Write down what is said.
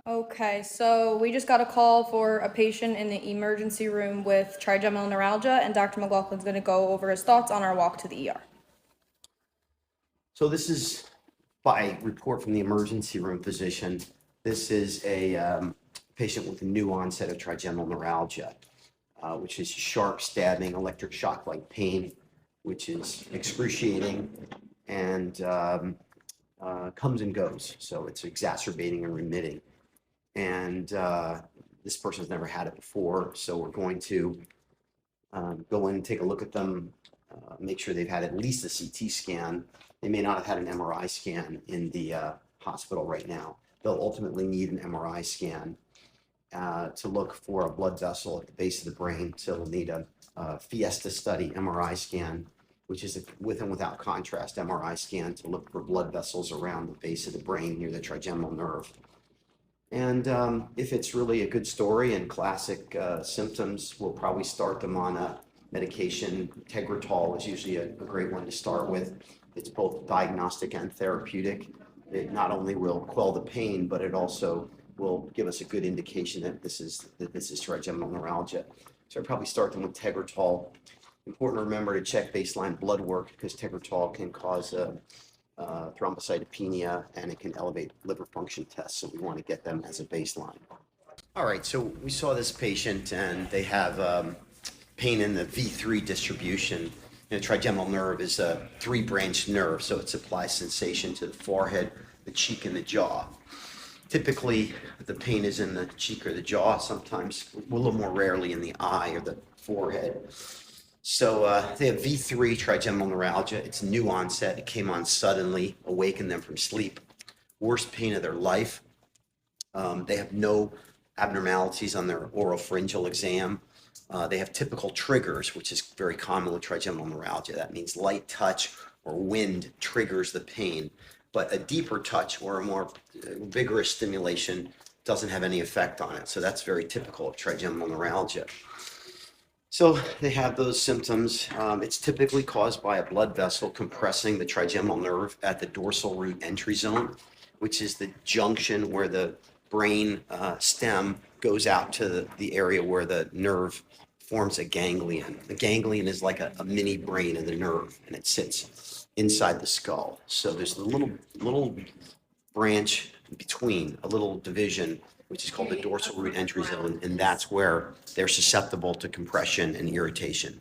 Okay, so we just got a call for a patient in the emergency room with trigeminal neuralgia, and Dr. McLaughlin's going to go over his thoughts on our walk to the ER. So this is by report from the emergency room physician. This is a patient with a new onset of trigeminal neuralgia, which is sharp stabbing electric shock-like pain, which is excruciating and comes and goes. So it's exacerbating and remitting. And this person's never had it before, so we're going to go in and take a look at them, make sure they've had at least a CT scan. They may not have had an MRI scan in the hospital right now. They'll ultimately need an MRI scan to look for a blood vessel at the base of the brain. So they'll need a Fiesta study MRI scan, which is a with and without contrast MRI scan to look for blood vessels around the base of the brain near the trigeminal nerve. And if it's really a good story and classic symptoms, we'll probably start them on a medication. Tegretol is usually a great one to start with. It's both diagnostic and therapeutic. It not only will quell the pain, but it also will give us a good indication that this is trigeminal neuralgia. So I'd probably start them with Tegretol. Important to remember to check baseline blood work because Tegretol can cause thrombocytopenia and it can elevate liver function tests. So we want to get them as a baseline. All right, so we saw this patient and they have pain in the V3 distribution. The trigeminal nerve is a 3-branch nerve, so it supplies sensation to the forehead, the cheek, and the jaw. Typically, the pain is in the cheek or the jaw, sometimes a little more rarely in the eye or the forehead. So they have V3 trigeminal neuralgia. It's new onset. It came on suddenly, awakened them from sleep. Worst pain of their life. They have no abnormalities on their oropharyngeal exam. They have typical triggers, which is very common with trigeminal neuralgia. That means light touch or wind triggers the pain, but a deeper touch or a more vigorous stimulation doesn't have any effect on it. So that's very typical of trigeminal neuralgia. So they have those symptoms. It's typically caused by a blood vessel compressing the trigeminal nerve at the dorsal root entry zone, which is the junction where the brain stem goes out to the area where the nerve forms a ganglion. The ganglion is like a mini brain of the nerve, and it sits inside the skull. So there's a little branch between, a little division, which is called the dorsal root entry zone, and that's where they're susceptible to compression and irritation.